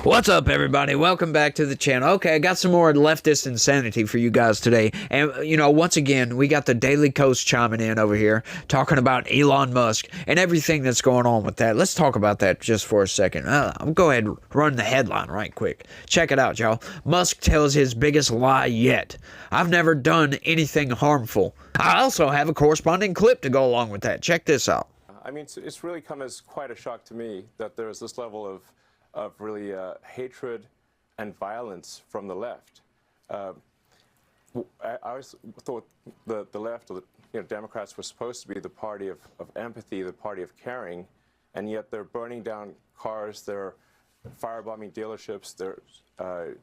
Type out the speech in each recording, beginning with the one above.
What's up, everybody? Welcome back to the channel. Okay, I got some more leftist insanity for you guys today. And, once again, we got the Daily Kos chiming in over here, talking about Elon Musk and everything that's going on with that. Let's talk about that just for a second. I'll go ahead and run the headline right quick. Check it out, y'all. Musk tells his biggest lie yet. I've never done anything harmful. I also have a corresponding clip to go along with that. Check this out. I mean, it's really come as quite a shock to me that there's this level of really hatred and violence from the left. I always thought the left, or Democrats, were supposed to be the party of empathy, the party of caring, and yet they're burning down cars, they're firebombing dealerships, they're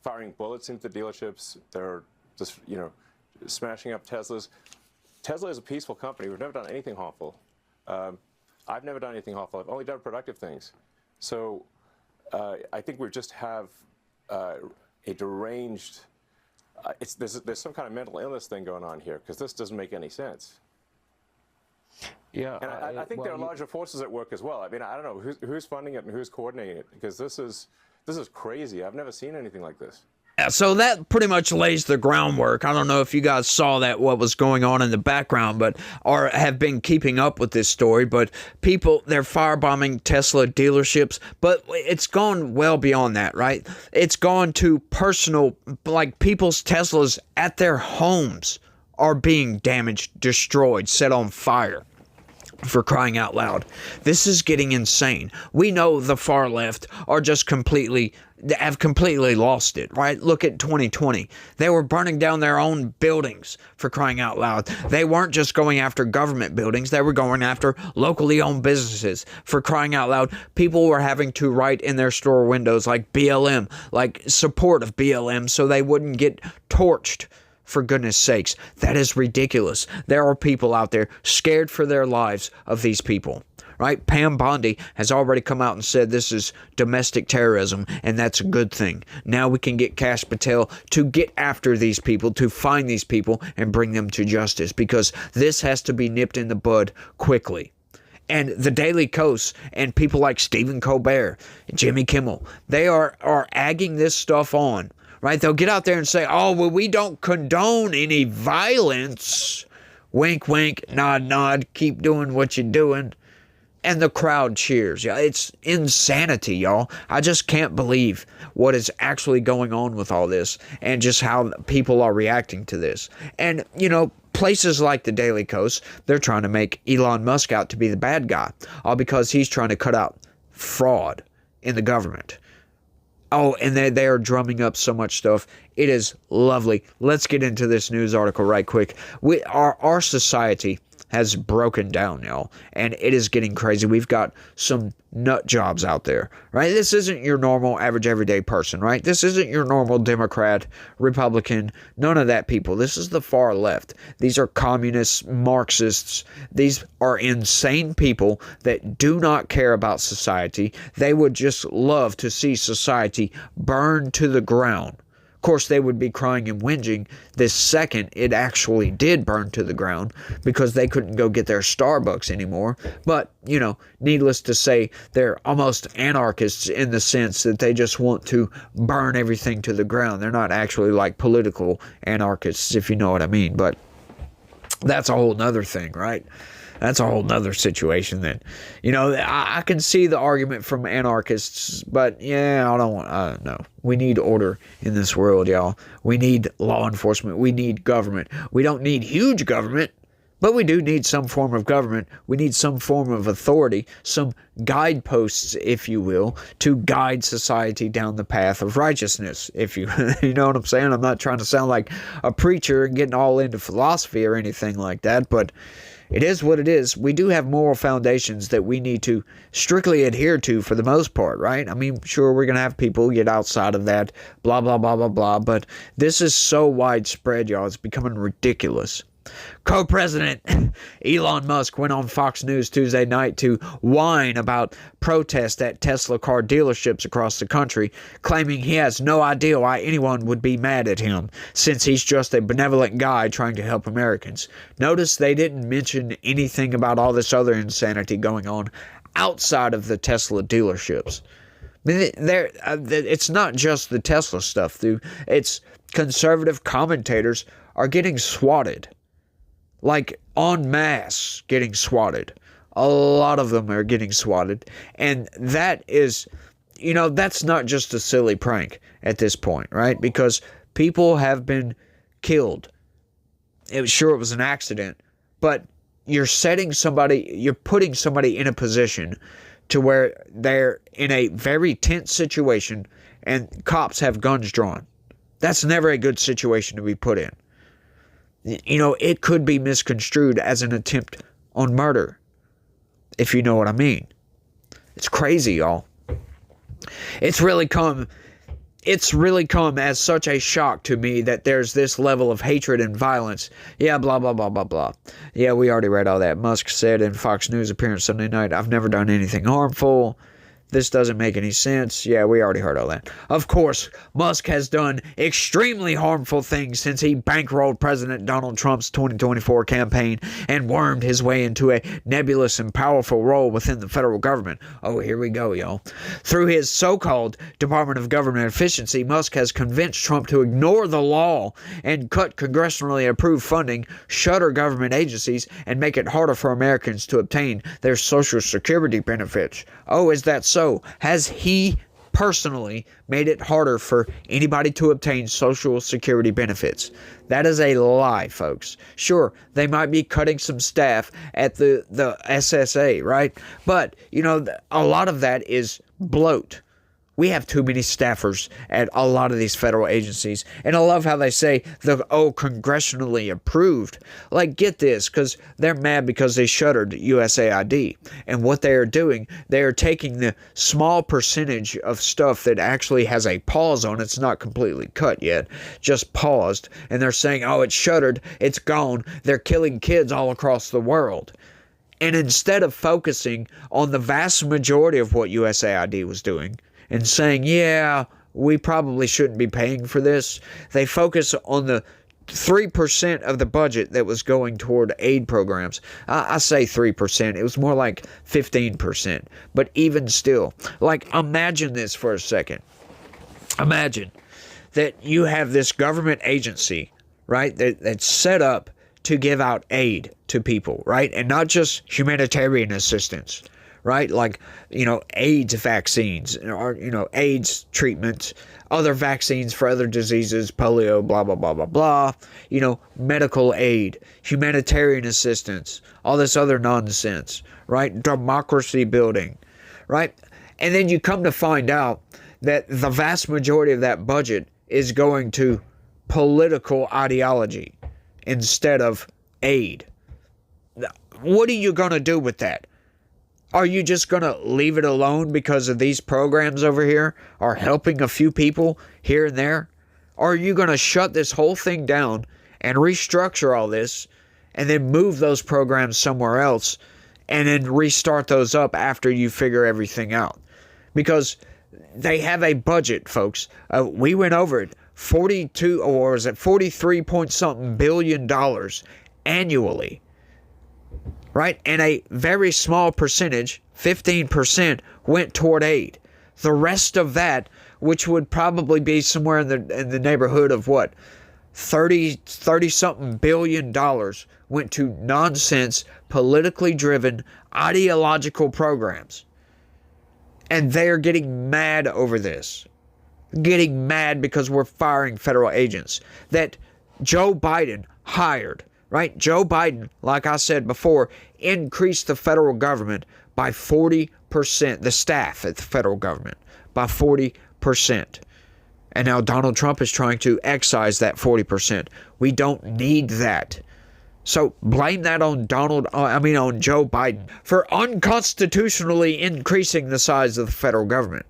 firing bullets into dealerships, they're just smashing up Teslas. Tesla is a peaceful company. We've never done anything harmful. I've never done anything harmful. I've only done productive things. So I think we just have a deranged, there's some kind of mental illness thing going on here, because this doesn't make any sense. Yeah, and I think there are larger forces at work as well. I mean, I don't know who's funding it and who's coordinating it, because this is crazy. I've never seen anything like this. So that pretty much lays the groundwork. I don't know if you guys saw that, what was going on in the background, or have been keeping up with this story, but they're firebombing Tesla dealerships, but it's gone well beyond that, right? It's gone to personal, like people's Teslas at their homes are being damaged, destroyed, set on fire. For crying out loud. This is getting insane. We know the far left are just have completely lost it, right? Look at 2020. They were burning down their own buildings, for crying out loud. They weren't just going after government buildings. They were going after locally owned businesses, for crying out loud. People were having to write in their store windows like BLM, like support of BLM, so they wouldn't get torched. For goodness sakes, that is ridiculous. There are people out there scared for their lives of these people, right? Pam Bondi has already come out and said this is domestic terrorism, and that's a good thing. Now we can get Kash Patel to get after these people, to find these people and bring them to justice, because this has to be nipped in the bud quickly. And the Daily Kos and people like Stephen Colbert, Jimmy Kimmel, they are egging this stuff on. Right? They'll get out there and say, oh, well, we don't condone any violence. Wink, wink, nod, nod. Keep doing what you're doing. And the crowd cheers. Yeah, it's insanity, y'all. I just can't believe what is actually going on with all this and just how people are reacting to this. And, places like the Daily Kos, they're trying to make Elon Musk out to be the bad guy, all because he's trying to cut out fraud in the government. Oh, and they are drumming up so much stuff. It is lovely. Let's get into this news article right quick. Our society has broken down, y'all, and it is getting crazy. We've got some nut jobs out there, right? This isn't your normal, average, everyday person, right? This isn't your normal Democrat, Republican, none of that people. This is the far left. These are communists, Marxists. These are insane people that do not care about society. They would just love to see society burn to the ground. Of course, they would be crying and whinging this second it actually did burn to the ground, because they couldn't go get their Starbucks anymore. But, needless to say, they're almost anarchists in the sense that they just want to burn everything to the ground. They're not actually like political anarchists, if you know what I mean. But that's a whole nother thing, right? That's a whole nother situation then. I can see the argument from anarchists, but yeah, I don't know. We need order in this world, y'all. We need law enforcement. We need government. We don't need huge government, but we do need some form of government. We need some form of authority, some guideposts, if you will, to guide society down the path of righteousness, if you know what I'm saying. I'm not trying to sound like a preacher and getting all into philosophy or anything like that, but it is what it is. We do have moral foundations that we need to strictly adhere to for the most part, right? I mean, sure, we're going to have people get outside of that, blah, blah, blah, blah, blah, but this is so widespread, y'all. It's becoming ridiculous. Co-president Elon Musk went on Fox News Tuesday night to whine about protests at Tesla car dealerships across the country, claiming he has no idea why anyone would be mad at him, since he's just a benevolent guy trying to help Americans. Notice they didn't mention anything about all this other insanity going on outside of the Tesla dealerships. I mean, it's not just the Tesla stuff, dude. It's conservative commentators are getting swatted, like en masse getting swatted. A lot of them are getting swatted, and that is, that's not just a silly prank at this point, right? Because people have been killed. It was an accident, but you're putting somebody in a position to where they're in a very tense situation and cops have guns drawn. That's never a good situation to be put in. It could be misconstrued as an attempt on murder, if you know what I mean. It's crazy, y'all. It's really come as such a shock to me that there's this level of hatred and violence. Yeah, blah, blah, blah, blah, blah. Yeah, we already read all that. Musk said in Fox News appearance Sunday night, "I've never done anything harmful. This doesn't make any sense." Yeah, we already heard all that. Of course, Musk has done extremely harmful things since he bankrolled President Donald Trump's 2024 campaign and wormed his way into a nebulous and powerful role within the federal government. Oh, here we go, y'all. Through his so-called Department of Government Efficiency, Musk has convinced Trump to ignore the law and cut congressionally approved funding, shutter government agencies, and make it harder for Americans to obtain their Social Security benefits. Oh, is that so? Has he personally made it harder for anybody to obtain Social Security benefits? That is a lie, folks. Sure, they might be cutting some staff at the SSA, right? But, a lot of that is bloat. We have too many staffers at a lot of these federal agencies. And I love how they say, congressionally approved. Like, get this, because they're mad because they shuttered USAID. And what they are doing, they are taking the small percentage of stuff that actually has a pause on it. It's not completely cut yet, just paused. And they're saying, it's shuttered, it's gone. They're killing kids all across the world. And instead of focusing on the vast majority of what USAID was doing, and saying, yeah, we probably shouldn't be paying for this, they focus on the 3% of the budget that was going toward aid programs. I say 3%. It was more like 15%. But even still, imagine this for a second. Imagine that you have this government agency, right, that's set up to give out aid to people, right? And not just humanitarian assistance, right? AIDS vaccines or, AIDS treatments, other vaccines for other diseases, polio, blah, blah, blah, blah, blah, medical aid, humanitarian assistance, all this other nonsense, right? Democracy building, right? And then you come to find out that the vast majority of that budget is going to political ideology instead of aid. What are you going to do with that? Are you just going to leave it alone because of these programs over here are helping a few people here and there? Or are you going to shut this whole thing down and restructure all this and then move those programs somewhere else and then restart those up after you figure everything out? Because they have a budget, folks. We went over it. 43 point something billion dollars annually. Right? And a very small percentage, 15%, went toward aid. The rest of that, which would probably be somewhere in the neighborhood of 30 something billion dollars, went to nonsense, politically driven, ideological programs. And they're getting mad over this. Getting mad because we're firing federal agents that Joe Biden hired. Right? Joe Biden, like I said before, increased the federal government by 40%, the staff at the federal government by 40%. And now Donald Trump is trying to excise that 40%. We don't need that. So blame that on on Joe Biden for unconstitutionally increasing the size of the federal government.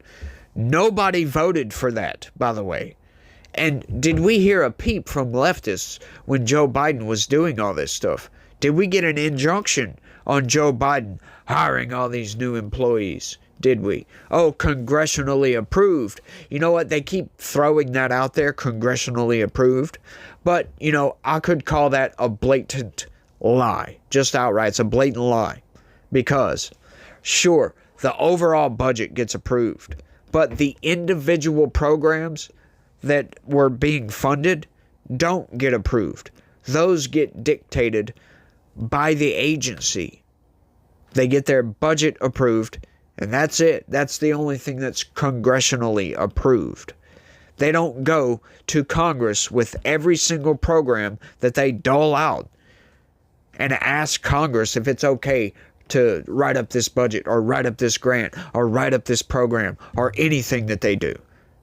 Nobody voted for that, by the way. And did we hear a peep from leftists when Joe Biden was doing all this stuff? Did we get an injunction on Joe Biden hiring all these new employees? Did we? Oh, congressionally approved. You know what? They keep throwing that out there, congressionally approved. But, I could call that a blatant lie. Just outright. It's a blatant lie. Because, sure, the overall budget gets approved. but the individual programs that were being funded don't get approved. Those get dictated by the agency. They get their budget approved, and that's it. That's the only thing that's congressionally approved. They don't go to Congress with every single program that they dole out and ask Congress if it's okay to write up this budget or write up this grant or write up this program or anything that they do.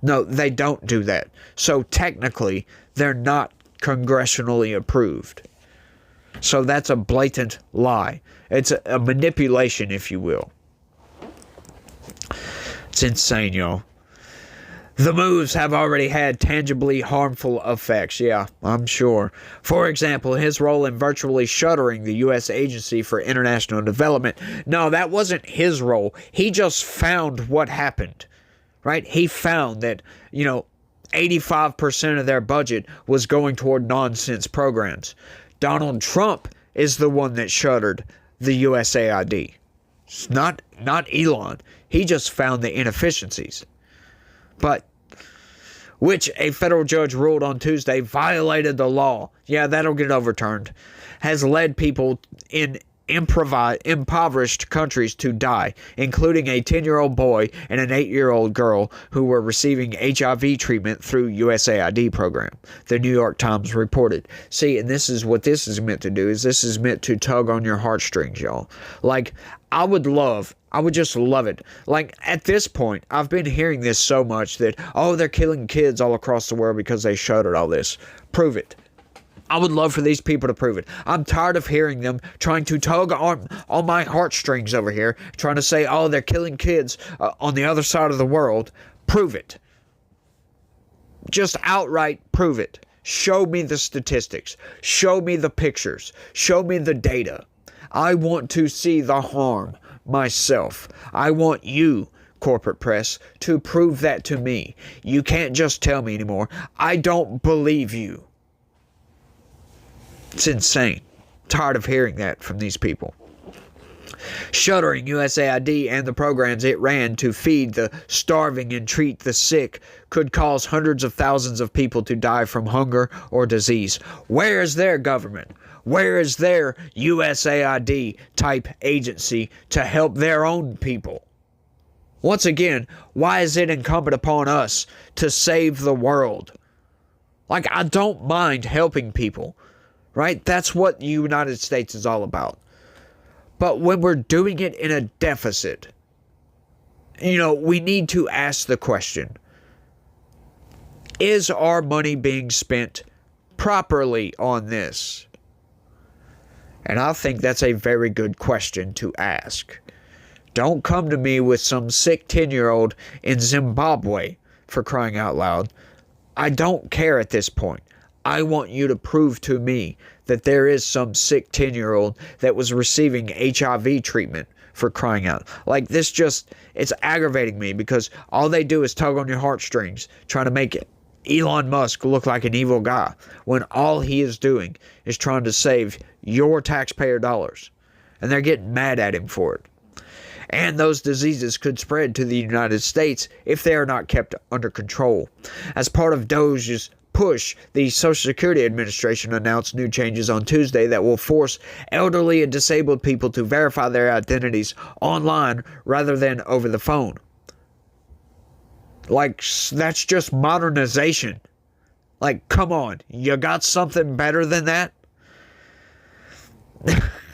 No, they don't do that. So technically, they're not congressionally approved. So that's a blatant lie. It's a manipulation, if you will. It's insane, y'all. The moves have already had tangibly harmful effects. Yeah, I'm sure. For example, his role in virtually shuttering the U.S. Agency for International Development. No, that wasn't his role. He just found what happened, right? He found that, 85% of their budget was going toward nonsense programs. Donald Trump is the one that shuttered the USAID. It's not Elon. He just found the inefficiencies. But which a federal judge ruled on Tuesday violated the law. Yeah, that'll get overturned. Has led people in impoverished countries to die, including a 10-year-old boy and an 8-year-old girl who were receiving HIV treatment through USAID program, the New York Times reported. See, and this is what this is meant to do, is this is meant to tug on your heartstrings, y'all. Like, I would just love it. Like, at this point, I've been hearing this so much that, they're killing kids all across the world because they shuttered all this. Prove it. I would love for these people to prove it. I'm tired of hearing them trying to tug on my heartstrings over here, trying to say, they're killing kids on the other side of the world. Prove it. Just outright prove it. Show me the statistics. Show me the pictures. Show me the data. I want to see the harm myself. I want you, corporate press, to prove that to me. You can't just tell me anymore. I don't believe you. It's insane. Tired of hearing that from these people. Shuttering USAID and the programs it ran to feed the starving and treat the sick could cause hundreds of thousands of people to die from hunger or disease. Where is their government? Where is their USAID type agency to help their own people? Once again, why is it incumbent upon us to save the world? Like, I don't mind helping people. Right? That's what the United States is all about. But when we're doing it in a deficit, we need to ask the question, is our money being spent properly on this? And I think that's a very good question to ask. Don't come to me with some sick 10-year-old in Zimbabwe, for crying out loud. I don't care at this point. I want you to prove to me that there is some sick 10-year-old that was receiving HIV treatment, for crying out. Like, this it's aggravating me because all they do is tug on your heartstrings, trying to make Elon Musk look like an evil guy, when all he is doing is trying to save your taxpayer dollars. And they're getting mad at him for it. And those diseases could spread to the United States if they are not kept under control. As part of DOGE's push, the Social Security Administration announced new changes on Tuesday that will force elderly and disabled people to verify their identities online rather than over the phone. Like, that's just modernization. Like, come on, you got something better than that?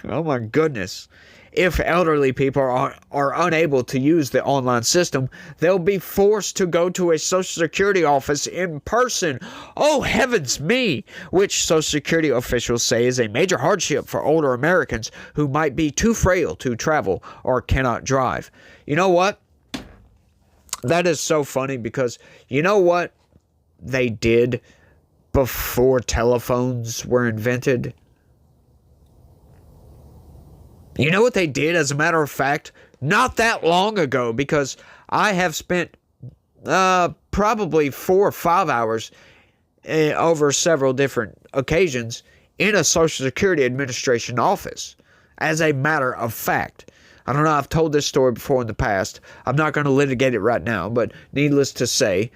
Oh my goodness. If elderly people are unable to use the online system, they'll be forced to go to a Social Security office in person. Oh, heavens me! Which Social Security officials say is a major hardship for older Americans who might be too frail to travel or cannot drive. You know what? That is so funny because you know what they did before telephones were invented? You know what they did, as a matter of fact? Not that long ago, because I have spent probably 4 or 5 hours over several different occasions in a Social Security Administration office. As a matter of fact, I don't know, I've told this story before in the past. I'm not going to litigate it right now, but needless to say,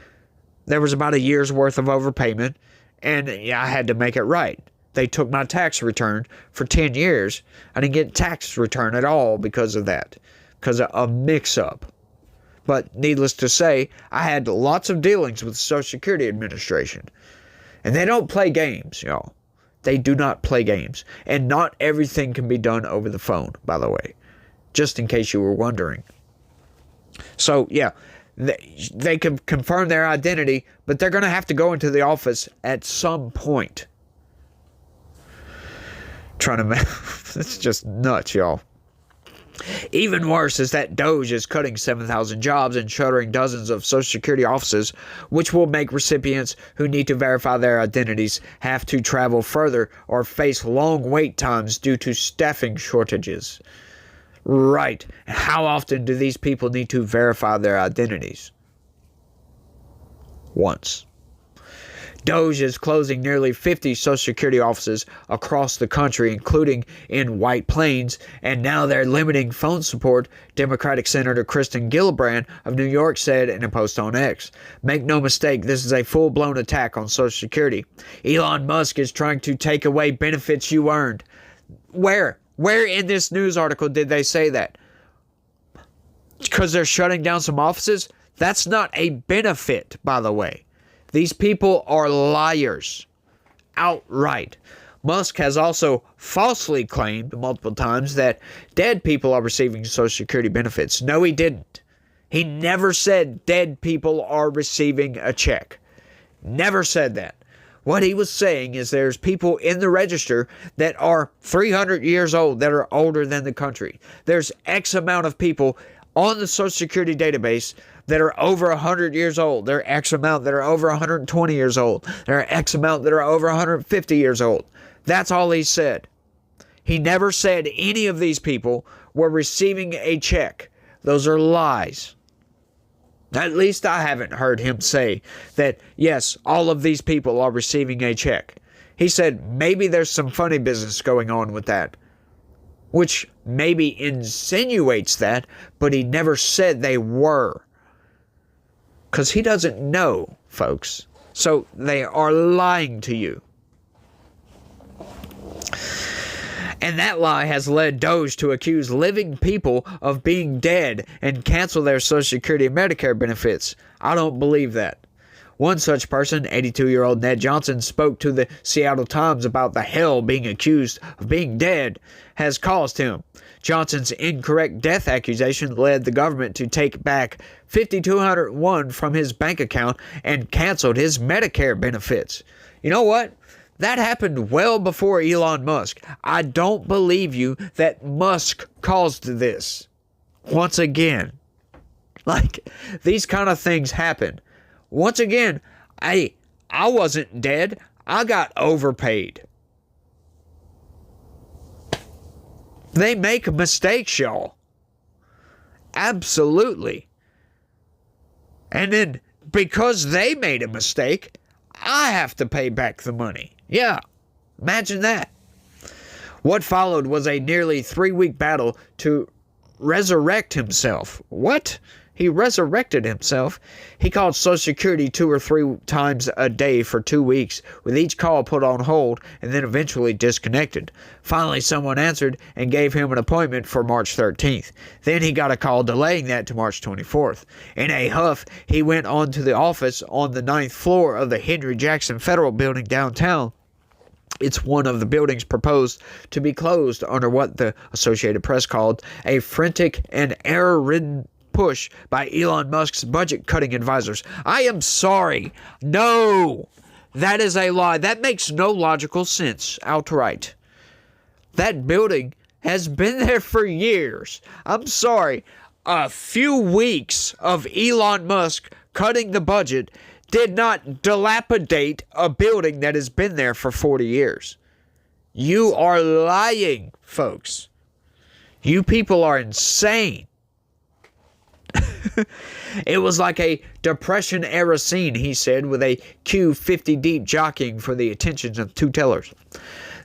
there was about a year's worth of overpayment, and yeah, I had to make it right. They took my tax return for 10 years. I didn't get tax return at all because of that, because of a mix-up. But needless to say, I had lots of dealings with the Social Security Administration. And they don't play games, y'all. They do not play games. And not everything can be done over the phone, by the way. Just in case you were wondering. So, yeah, they can confirm their identity, but they're going to have to go into the office at some point. It's just nuts, y'all. Even worse is that DOGE is cutting 7,000 jobs and shuttering dozens of Social Security offices, which will make recipients who need to verify their identities have to travel further or face long wait times due to staffing shortages. Right. How often do these people need to verify their identities? Once. DOGE is closing nearly 50 Social Security offices across the country, including in White Plains, and now they're limiting phone support, Democratic Senator Kristen Gillibrand of New York said in a post on X. Make no mistake, this is a full-blown attack on Social Security. Elon Musk is trying to take away benefits you earned. Where? Where in this news article did they say that? Because they're shutting down some offices? That's not a benefit, by the way. These people are liars. Outright. Musk has also falsely claimed multiple times that dead people are receiving Social Security benefits. No, he didn't. He never said dead people are receiving a check. Never said that. What he was saying is there's people in the register that are 300 years old, that are older than the country. There's X amount of people on the Social Security database that are over 100 years old. There are X amount that are over 120 years old. There are X amount that are over 150 years old. That's all he said. He never said any of these people were receiving a check. Those are lies. At least I haven't heard him say that, yes, all of these people are receiving a check. He said maybe there's some funny business going on with that, which maybe insinuates that, but he never said they were. Because he doesn't know, folks. So they are lying to you. And that lie has led DOGE to accuse living people of being dead and cancel their Social Security and Medicare benefits. I don't believe that. One such person, 82-year-old Ned Johnson, spoke to the Seattle Times about the hell being accused of being dead has caused him. Johnson's incorrect death accusation led the government to take back $5,201 from his bank account and canceled his Medicare benefits. You know what? That happened well before Elon Musk. I don't believe you that Musk caused this. Once again. Like, these kind of things happen. Once again, I wasn't dead. I got overpaid. They make mistakes, y'all. Absolutely. And then, because they made a mistake, I have to pay back the money. Yeah, imagine that. What followed was a nearly 3-week battle to resurrect himself. What? He resurrected himself. He called Social Security 2 or 3 times a day for 2 weeks, with each call put on hold and then eventually disconnected. Finally, someone answered and gave him an appointment for March 13th. Then he got a call delaying that to March 24th. In a huff, he went on to the office on the 9th floor of the Henry Jackson Federal Building downtown. It's one of the buildings proposed to be closed under what the Associated Press called a frantic and error-ridden push by Elon Musk's budget-cutting advisors. I am sorry. No, that is a lie. That makes no logical sense outright. That building has been there for years. I'm sorry. A few weeks of Elon Musk cutting the budget did not dilapidate a building that has been there for 40 years. You are lying, folks. You people are insane. It was like a Depression-era scene, he said, with a Q50 deep jockeying for the attention of 2 tellers.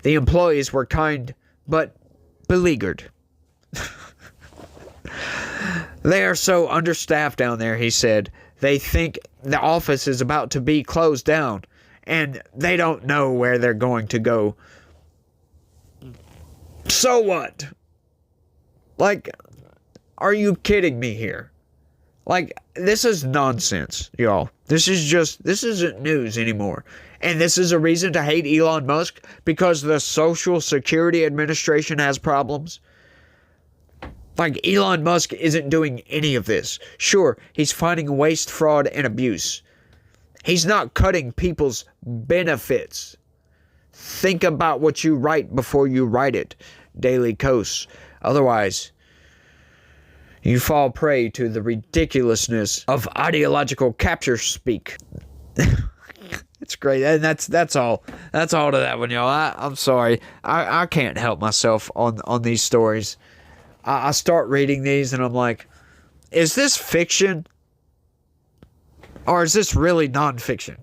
The employees were kind, but beleaguered. They are so understaffed down there, he said. They think the office is about to be closed down, and they don't know where they're going to go. So what? Like, are you kidding me here? Like, this is nonsense, y'all. This isn't news anymore. And this is a reason to hate Elon Musk because the Social Security Administration has problems. Like, Elon Musk isn't doing any of this. Sure, he's fighting waste, fraud, and abuse. He's not cutting people's benefits. Think about what you write before you write it, Daily Kos. Otherwise, you fall prey to the ridiculousness of ideological capture speak. It's great, and that's all. That's all to that one, y'all. I'm sorry. I can't help myself on these stories. I start reading these and I'm like, is this fiction? Or is this really nonfiction?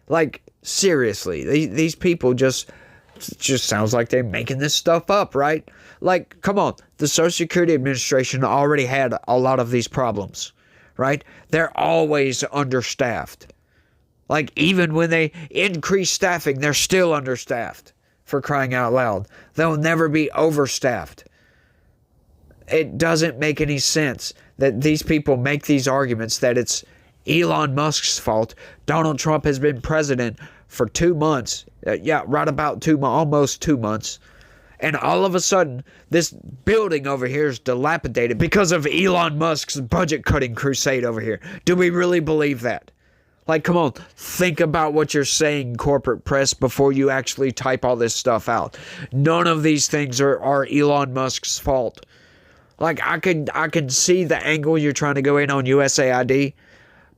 Like, seriously, these people just sounds like they're making this stuff up, right? Like, come on, the Social Security Administration already had a lot of these problems, right? They're always understaffed. Like, even when they increase staffing, they're still understaffed, for crying out loud. They'll never be overstaffed. It doesn't make any sense that these people make these arguments that it's Elon Musk's fault. Donald Trump has been president for 2 months. Right about almost 2 months. And all of a sudden, this building over here is dilapidated because of Elon Musk's budget cutting crusade over here. Do we really believe that? Like, come on, think about what you're saying, corporate press, before you actually type all this stuff out. None of these things are Elon Musk's fault. Like, I can see the angle you're trying to go in on USAID,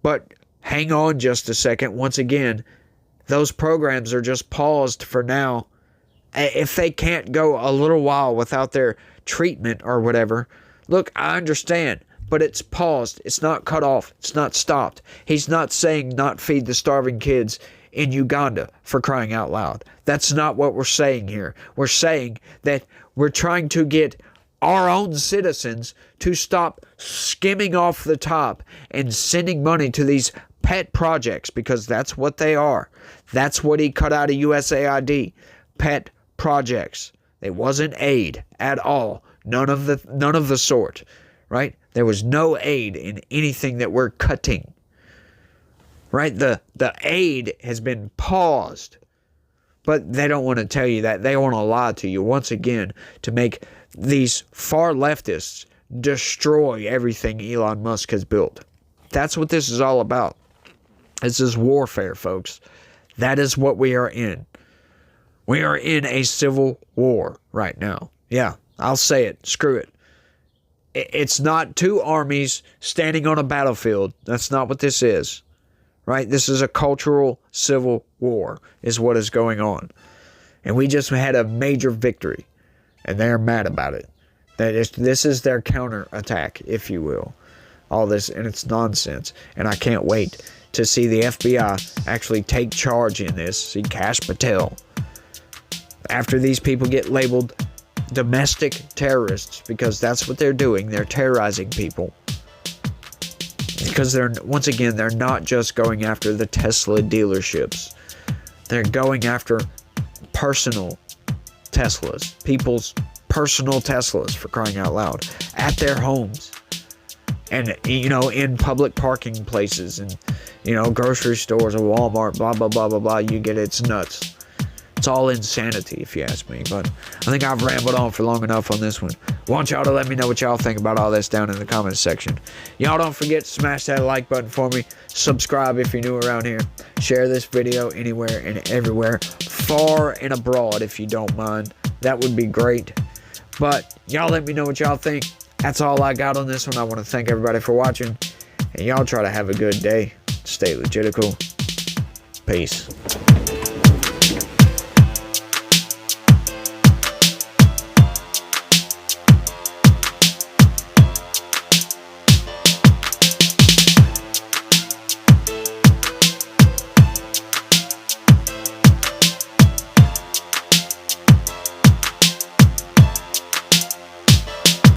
but hang on just a second. Once again, those programs are just paused for now. If they can't go a little while without their treatment or whatever, look, I understand, but it's paused. It's not cut off. It's not stopped. He's not saying not feed the starving kids in Uganda, for crying out loud. That's not what we're saying here. We're saying that we're trying to get our own citizens to stop skimming off the top and sending money to these pet projects, because that's what they are. That's what he cut out of USAID. Pet projects. It wasn't aid at all. None of the sort. Right? There was no aid in anything that we're cutting. Right? The aid has been paused. But they don't want to tell you that. They want to lie to you once again to make these far leftists destroy everything Elon Musk has built. That's what this is all about. This is warfare, folks. That is what we are in. We are in a civil war right now. Yeah, I'll say it. Screw it. It's not two armies standing on a battlefield. That's not what this is. Right? This is a cultural civil war is what is going on. And we just had a major victory. And they're mad about it. This is their counterattack, if you will. All this, and it's nonsense. And I can't wait to see the FBI actually take charge in this. See Kash Patel. After these people get labeled domestic terrorists, because that's what they're doing. They're terrorizing people. Because once again, they're not just going after the Tesla dealerships. They're going after personal Teslas, people's personal Teslas, for crying out loud, at their homes, and in public parking places, and grocery stores or Walmart, blah blah blah blah blah. You get it. It's nuts. It's all insanity, if you ask me. But I think I've rambled on for long enough on this one. Want y'all to let me know what y'all think about all this down in the comments section. Y'all don't forget to smash that like button for me. Subscribe if you're new around here. Share this video anywhere and everywhere, far and abroad, if you don't mind. That would be great. But y'all let me know what y'all think. That's all I got on this one. I want to thank everybody for watching. And y'all try to have a good day. Stay legitical. Peace.